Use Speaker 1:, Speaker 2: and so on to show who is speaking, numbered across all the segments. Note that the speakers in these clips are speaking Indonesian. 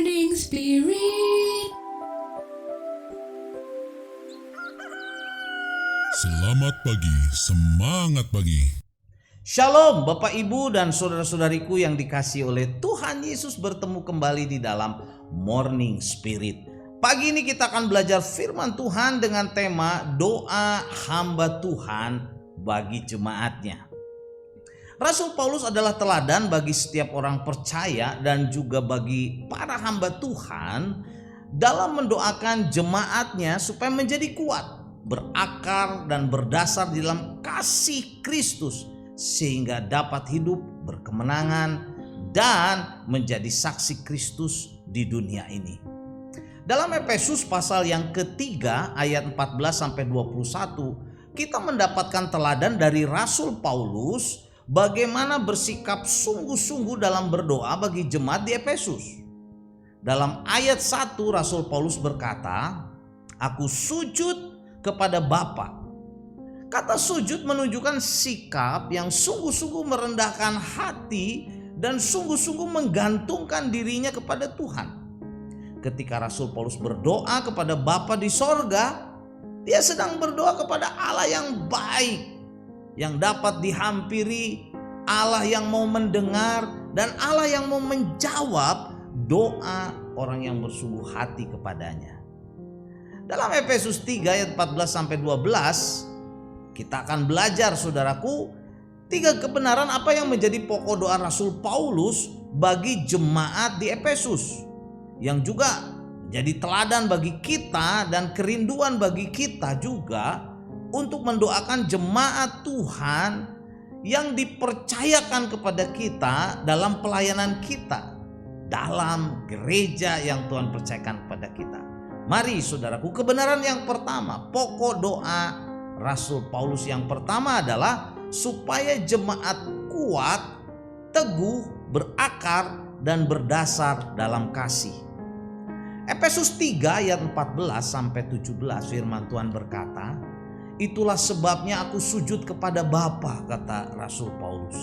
Speaker 1: Morning Spirit.
Speaker 2: Selamat pagi, semangat pagi.
Speaker 3: Shalom Bapak Ibu dan saudara-saudariku yang dikasihi oleh Tuhan Yesus, bertemu kembali di dalam Morning Spirit. Pagi ini kita akan belajar firman Tuhan dengan tema doa hamba Tuhan bagi jemaatnya. Rasul Paulus adalah teladan bagi setiap orang percaya dan juga bagi para hamba Tuhan dalam mendoakan jemaatnya supaya menjadi kuat, berakar dan berdasar di dalam kasih Kristus sehingga dapat hidup berkemenangan dan menjadi saksi Kristus di dunia ini. Dalam Efesus pasal yang ketiga ayat 14-21 kita mendapatkan teladan dari Rasul Paulus bagaimana bersikap sungguh-sungguh dalam berdoa bagi jemaat di Efesus. Dalam ayat 1 Rasul Paulus berkata, "Aku sujud kepada Bapa." Kata sujud menunjukkan sikap yang sungguh-sungguh merendahkan hati dan sungguh-sungguh menggantungkan dirinya kepada Tuhan. Ketika Rasul Paulus berdoa kepada Bapa di sorga, dia sedang berdoa kepada Allah yang baik, yang dapat dihampiri, Allah yang mau mendengar, dan Allah yang mau menjawab doa orang yang bersungguh hati kepadanya. Dalam Efesus 3 ayat 14-12 kita akan belajar, saudaraku, 3 kebenaran apa yang menjadi pokok doa Rasul Paulus bagi jemaat di Efesus, yang juga jadi teladan bagi kita dan kerinduan bagi kita juga untuk mendoakan jemaat Tuhan yang dipercayakan kepada kita dalam pelayanan kita dalam gereja yang Tuhan percayakan kepada kita. Mari saudaraku, kebenaran yang pertama, pokok doa Rasul Paulus yang pertama adalah supaya jemaat kuat, teguh, berakar dan berdasar dalam kasih. Efesus 3 ayat 14-17 firman Tuhan berkata, "Itulah sebabnya aku sujud kepada Bapa," kata Rasul Paulus,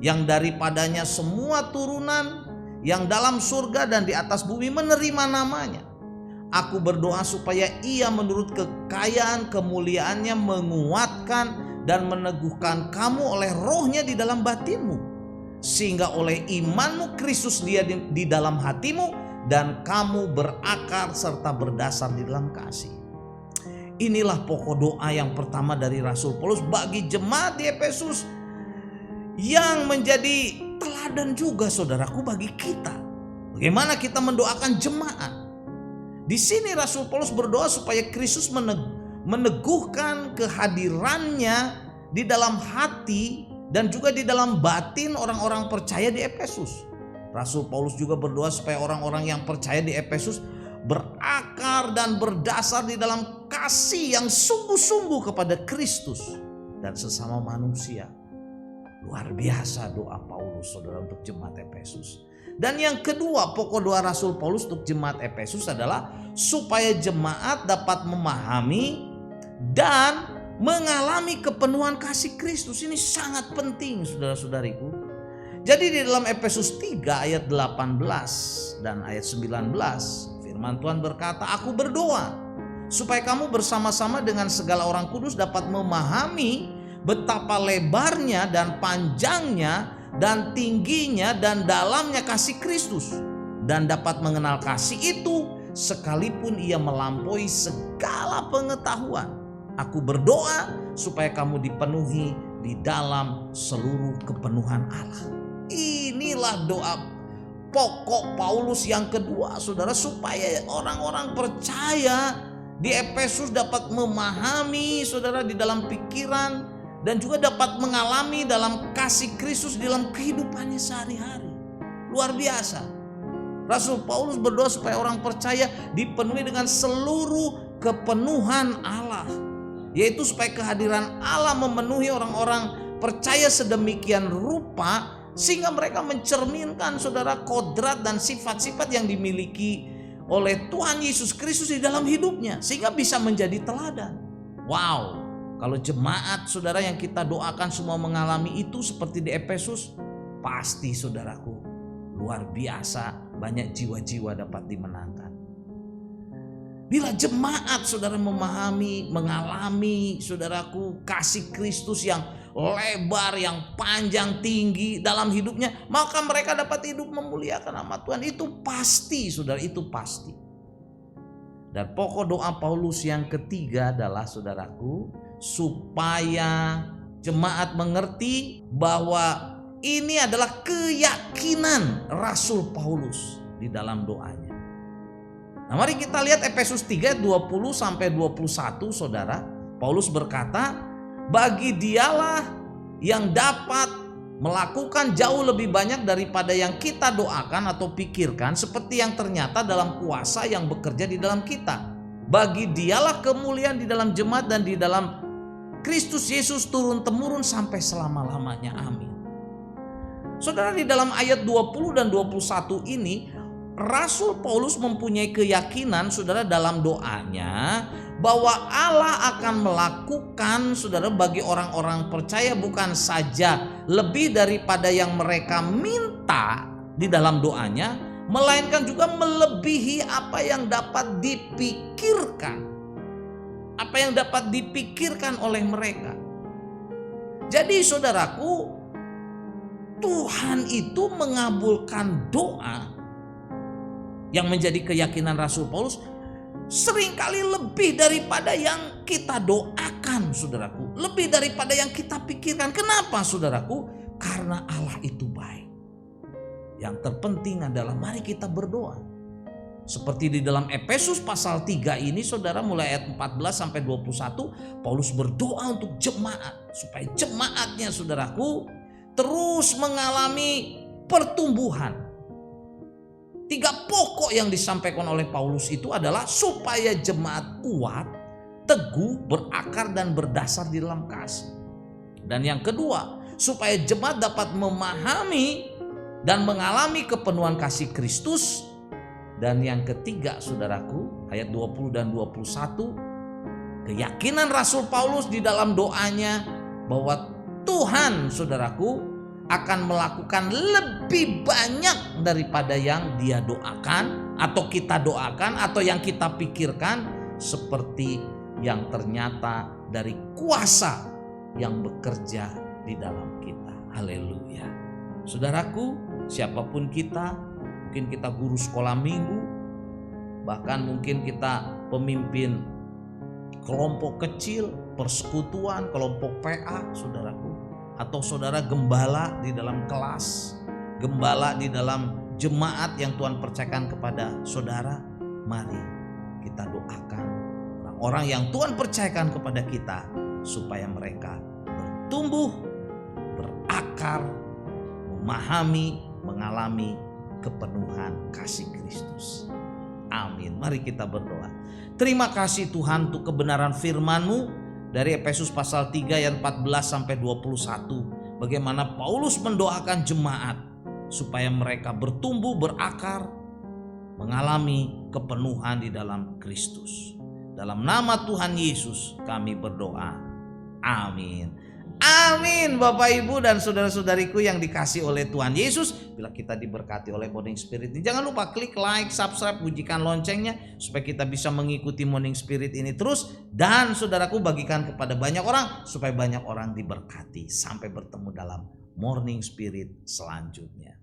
Speaker 3: "yang daripadanya semua turunan yang dalam surga dan di atas bumi menerima namanya. Aku berdoa supaya ia menurut kekayaan kemuliaannya menguatkan dan meneguhkan kamu oleh rohnya di dalam batinmu, sehingga oleh imanmu Kristus dia di dalam hatimu dan kamu berakar serta berdasar di dalam kasih." Inilah pokok doa yang pertama dari Rasul Paulus bagi jemaat di Efesus, yang menjadi teladan juga saudaraku bagi kita. Bagaimana kita mendoakan jemaat? Di sini Rasul Paulus berdoa supaya Kristus meneguhkan kehadirannya di dalam hati dan juga di dalam batin orang-orang percaya di Efesus. Rasul Paulus juga berdoa supaya orang-orang yang percaya di Efesus berakar dan berdasar di dalam kasih yang sungguh-sungguh kepada Kristus dan sesama manusia. Luar biasa doa Paulus, saudara, untuk jemaat Efesus. Dan yang kedua, pokok doa Rasul Paulus untuk jemaat Efesus adalah supaya jemaat dapat memahami dan mengalami kepenuhan kasih Kristus. Ini sangat penting, saudara-saudariku. Jadi di dalam Efesus 3 ayat 18 dan ayat 19 firman Tuhan berkata, "Aku berdoa supaya kamu bersama-sama dengan segala orang kudus dapat memahami betapa lebarnya dan panjangnya dan tingginya dan dalamnya kasih Kristus, dan dapat mengenal kasih itu sekalipun ia melampaui segala pengetahuan. Aku berdoa supaya kamu dipenuhi di dalam seluruh kepenuhan Allah." Inilah doa pokok Paulus yang kedua, saudara, supaya orang-orang percaya di Efesus dapat memahami, saudara, di dalam pikiran dan juga dapat mengalami dalam kasih Kristus di dalam kehidupannya sehari-hari. Luar biasa. Rasul Paulus berdoa supaya orang percaya dipenuhi dengan seluruh kepenuhan Allah, yaitu supaya kehadiran Allah memenuhi orang-orang percaya sedemikian rupa sehingga mereka mencerminkan, saudara, kodrat dan sifat-sifat yang dimiliki oleh Tuhan Yesus Kristus di dalam hidupnya, sehingga bisa menjadi teladan. Wow, kalau jemaat, saudara, yang kita doakan semua mengalami itu seperti di Efesus, pasti, saudaraku, luar biasa banyak jiwa-jiwa dapat dimenangkan. Bila jemaat saudara memahami, mengalami saudaraku kasih Kristus yang lebar, yang panjang, tinggi dalam hidupnya, maka mereka dapat hidup memuliakan nama Tuhan. Itu pasti saudara, itu pasti. Dan pokok doa Paulus yang ketiga adalah saudaraku, supaya jemaat mengerti bahwa ini adalah keyakinan Rasul Paulus di dalam doanya. Nah, mari kita lihat Efesus 3 20 sampai 21 saudara. Paulus berkata, bagi dialah yang dapat melakukan jauh lebih banyak daripada yang kita doakan atau pikirkan, seperti yang ternyata dalam kuasa yang bekerja di dalam kita. Bagi dialah kemuliaan di dalam jemaat dan di dalam Kristus Yesus turun-temurun sampai selama-lamanya. Amin. Saudara, di dalam ayat 20 dan 21 ini Rasul Paulus mempunyai keyakinan saudara dalam doanya bahwa Allah akan melakukan saudara bagi orang-orang percaya bukan saja lebih daripada yang mereka minta di dalam doanya, melainkan juga melebihi apa yang dapat dipikirkan. Apa yang dapat dipikirkan oleh mereka. Jadi saudaraku, Tuhan itu mengabulkan doa yang menjadi keyakinan Rasul Paulus seringkali lebih daripada yang kita doakan saudaraku, lebih daripada yang kita pikirkan. Kenapa saudaraku? Karena Allah itu baik. Yang terpenting adalah mari kita berdoa. Seperti di dalam Efesus pasal 3 ini saudara, mulai ayat 14 sampai 21, Paulus berdoa untuk jemaat supaya jemaatnya saudaraku terus mengalami pertumbuhan. 3 pokok yang disampaikan oleh Paulus itu adalah supaya jemaat kuat, teguh, berakar dan berdasar di dalam kasih. Dan yang kedua, supaya jemaat dapat memahami dan mengalami kepenuhan kasih Kristus. Dan yang ketiga saudaraku, ayat 20 dan 21, keyakinan Rasul Paulus di dalam doanya bahwa Tuhan saudaraku akan melakukan lebih banyak daripada yang dia doakan atau kita doakan atau yang kita pikirkan, seperti yang ternyata dari kuasa yang bekerja di dalam kita. Haleluya. Saudaraku, siapapun kita, mungkin kita guru sekolah minggu, bahkan mungkin kita pemimpin kelompok kecil, persekutuan, kelompok PA, saudaraku, atau saudara gembala di dalam kelas, gembala di dalam jemaat yang Tuhan percayakan kepada saudara. Mari kita doakan orang-orang yang Tuhan percayakan kepada kita supaya mereka bertumbuh, berakar, memahami, mengalami kepenuhan kasih Kristus. Amin. Mari kita berdoa. Terima kasih Tuhan untuk kebenaran firman-Mu dari Efesus pasal 3 ayat 14 sampai 21. Bagaimana Paulus mendoakan jemaat supaya mereka bertumbuh, berakar, mengalami kepenuhan di dalam Kristus. Dalam nama Tuhan Yesus kami berdoa. Amin. Amin. Bapak Ibu dan saudara-saudariku yang dikasih oleh Tuhan Yesus, bila kita diberkati oleh Morning Spirit ini, jangan lupa klik like, subscribe, bunyikan loncengnya supaya kita bisa mengikuti Morning Spirit ini terus. Dan saudaraku, bagikan kepada banyak orang supaya banyak orang diberkati. Sampai bertemu dalam Morning Spirit selanjutnya.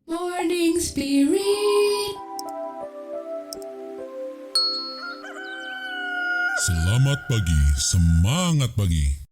Speaker 1: Morning Spirit.
Speaker 2: Selamat pagi, semangat pagi.